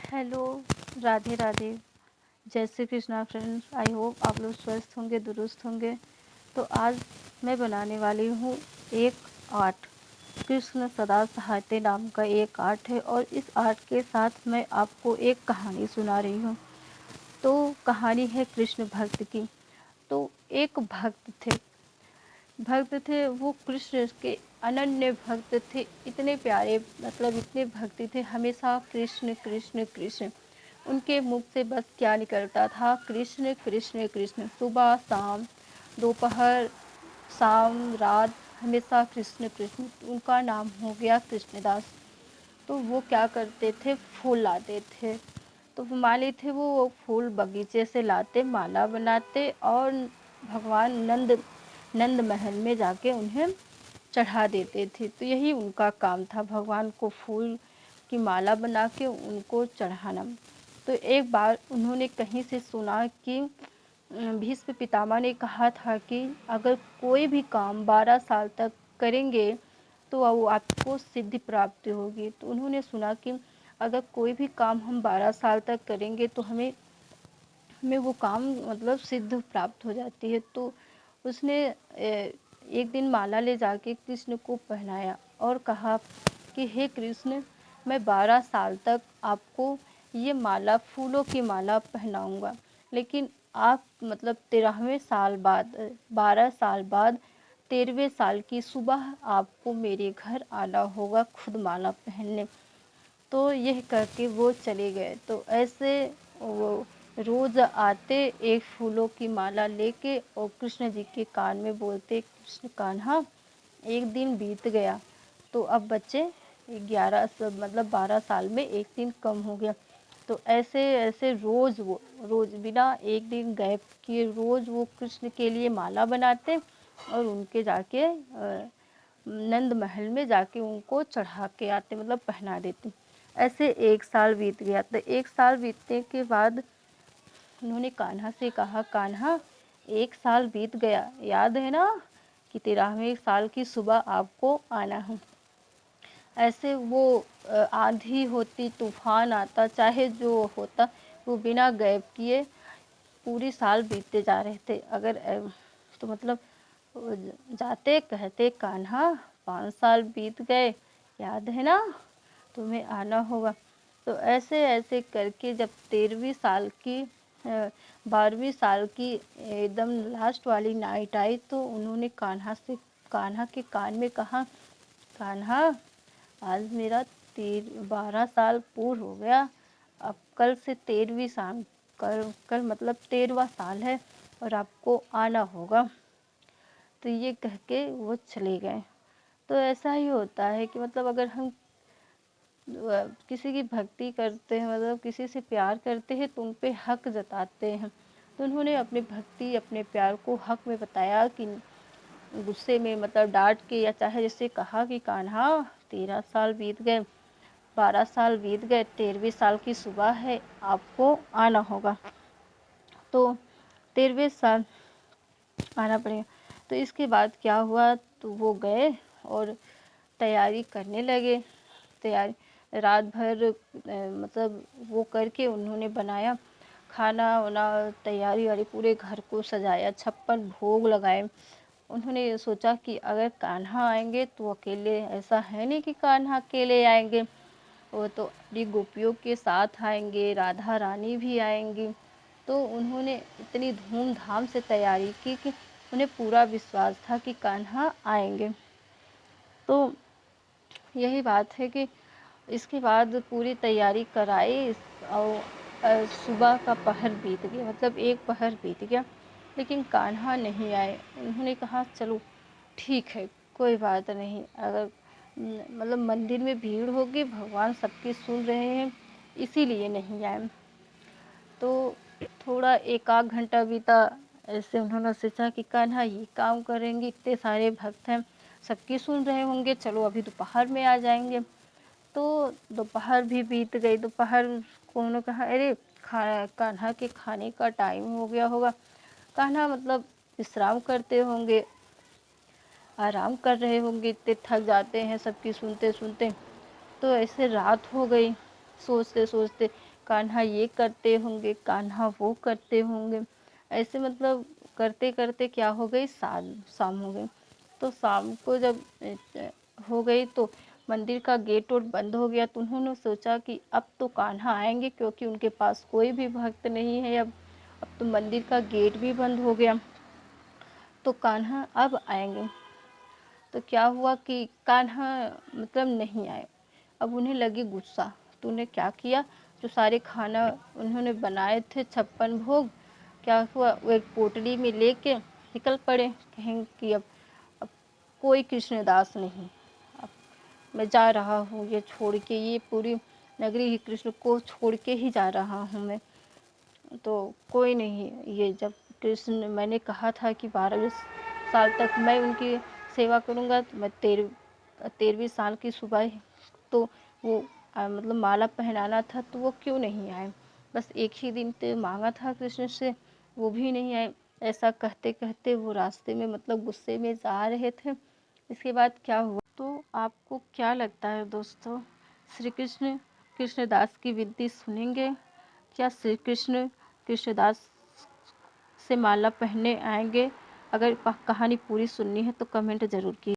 Hello, Radhe Radhe. जय Shri Krishna friends. I hope आप लोग स्वस्थ होंगे, दुरुस्त होंगे। तो आज मैं बनाने वाली हूँ एक आर्ट। कृष्ण सदा सहायते नाम का एक आर्ट है और इस आर्ट के साथ मैं आपको एक कहानी सुना रही हूँ। तो कहानी है कृष्ण भक्त की। तो एक भक्त थे वो कृष्ण के अनन्य भक्त थे। इतने प्यारे, मतलब इतने भक्ति थे, हमेशा कृष्ण कृष्ण कृष्ण। उनके मुख से बस क्या निकलता था, कृष्ण कृष्ण कृष्ण। सुबह शाम, दोपहर, शाम, रात, हमेशा कृष्ण कृष्ण। उनका नाम हो गया कृष्णदास। तो वो क्या करते थे, फूल लाते थे। तो मान थे वो फूल बगीचे से लाते, माला बनाते और भगवान नंद महल में जाके उन्हें चढ़ा देते थे। तो यही उनका काम था, भगवान को फूल की माला बना के उनको चढ़ाना। तो एक बार उन्होंने कहीं से सुना कि भीष्म पितामह ने कहा था कि अगर कोई भी काम 12 साल तक करेंगे तो वो आपको सिद्धि प्राप्त होगी। तो उन्होंने सुना कि अगर कोई भी काम हम 12 साल तक करेंगे तो हमें हमें वो काम मतलब सिद्ध प्राप्त हो जाती है। तो उसने एक दिन माला ले जाके कृष्ण को पहनाया और कहा कि हे कृष्ण, मैं 12 साल तक आपको ये माला, फूलों की माला पहनाऊंगा, लेकिन आप मतलब 13वें साल बाद, 12 साल बाद 13वें साल की सुबह आपको मेरे घर आना होगा खुद माला पहनने। तो यह करके वो चले गए। तो ऐसे वो रोज़ आते एक फूलों की माला लेके और कृष्ण जी के कान में बोलते, कृष्ण कान्हा, एक दिन बीत गया। तो अब बच्चे 11 मतलब 12 साल में एक दिन कम हो गया। तो ऐसे ऐसे रोज़ बिना एक दिन गैप किए रोज़ वो कृष्ण के लिए माला बनाते और उनके जाके नंद महल में जाके उनको चढ़ा के आते, मतलब पहना देते। ऐसे 1 साल बीत गया। तो 1 साल बीतने के बाद उन्होंने कान्हा से कहा, कान्हा 1 साल बीत गया, याद है ना कि 13वें साल की सुबह आपको आना है। ऐसे वो आंधी होती, तूफान आता, चाहे जो होता, वो बिना गैप किए पूरी साल बीतते जा रहे थे। अगर तो मतलब जाते कहते, कान्हा 5 साल बीत गए, याद है ना, तुम्हें आना होगा। तो ऐसे ऐसे करके जब 13वीं साल की 12वीं साल की एकदम लास्ट वाली नाइट आई तो उन्होंने कान्हा के कान में कहा, कान्हा, आज मेरा 12 साल पूर्ण हो गया। अब कल से 13वीं साल, कल मतलब 13वां साल है और आपको आना होगा। तो ये कह के वो चले गए। तो ऐसा ही होता है कि मतलब अगर हम किसी की भक्ति करते हैं, मतलब किसी से प्यार करते हैं तो उन पे हक जताते हैं। तो उन्होंने अपनी भक्ति, अपने प्यार को हक में बताया कि गुस्से में, मतलब डांट के, या चाहे जैसे कहा कि कान्हा 13 साल बीत गए, 12 साल बीत गए, 13वें साल की सुबह है, आपको आना होगा। तो 13वें साल आना पड़ेगा। तो इसके बाद क्या हुआ, तो वो गए और तैयारी करने लगे। तैयारी रात भर मतलब वो करके उन्होंने बनाया खाना वाना, तैयारी वारी, पूरे घर को सजाया, 56 भोग लगाए। उन्होंने ये सोचा कि अगर कान्हा आएंगे तो अकेले, ऐसा है नहीं कि कान्हा अकेले आएंगे, वो तो अपनी गोपियों के साथ आएंगे, राधा रानी भी आएंगी। तो उन्होंने इतनी धूमधाम से तैयारी की कि उन्हें पूरा विश्वास था कि कान्हा आएंगे। तो यही बात है कि इसके बाद पूरी तैयारी कराई और सुबह का पहर बीत गया, मतलब एक पहर बीत गया, लेकिन कान्हा नहीं आए। उन्होंने कहा चलो ठीक है, कोई बात नहीं, अगर मतलब मंदिर में भीड़ होगी, भगवान सबकी सुन रहे हैं, इसीलिए नहीं आए। तो थोड़ा 1 आध घंटा बीता। ऐसे उन्होंने सोचा कि कान्हा ये काम करेंगे, इतने सारे भक्त हैं, सबकी सुन रहे होंगे, चलो अभी दोपहर में आ जाएंगे। तो दोपहर भी बीत गई। दोपहर को उन्होंने कहा, अरे कान्हा के खाने का टाइम हो गया होगा। कान्हा मतलब विश्राम करते होंगे, आराम कर रहे होंगे, इतने थक जाते हैं सबकी सुनते सुनते। तो ऐसे रात हो गई। सोचते सोचते कान्हा ये करते होंगे, कान्हा वो करते होंगे। ऐसे मतलब करते करते क्या हो गई, शाम हो गई। तो शाम को जब हो गई तो मंदिर का गेट और बंद हो गया। तो उन्होंने सोचा कि अब तो कान्हा आएंगे, क्योंकि उनके पास कोई भी भक्त नहीं है। अब तो मंदिर का गेट भी बंद हो गया, तो कान्हा अब आएंगे। तो क्या हुआ कि कान्हा मतलब नहीं आए। अब उन्हें लगी गुस्सा। तो उन्हें क्या किया, जो सारे खाना उन्होंने बनाए थे 56 भोग, क्या हुआ, वो एक पोटली में लेके निकल पड़े। कहेंगे कि अब कोई कृष्णदास नहीं, अब मैं जा रहा हूँ ये छोड़ के, ये पूरी नगरी ही कृष्ण को छोड़ के ही जा रहा हूँ मैं। तो कोई नहीं, ये जब कृष्ण, मैंने कहा था कि 12 साल तक मैं उनकी सेवा करूँगा, तो मैं 13वीं साल की सुबह तो वो मतलब माला पहनाना था, तो वो क्यों नहीं आए। बस एक ही दिन तो मांगा था कृष्ण से, वो भी नहीं आए। ऐसा कहते कहते वो रास्ते में मतलब गुस्से में जा रहे थे। इसके बाद क्या हुआ, तो आपको क्या लगता है दोस्तों, श्री कृष्ण कृष्णदास की विनती सुनेंगे? क्या श्री कृष्ण कृष्णदास से माला पहनने आएंगे? अगर कहानी पूरी सुननी है तो कमेंट ज़रूर कीजिए।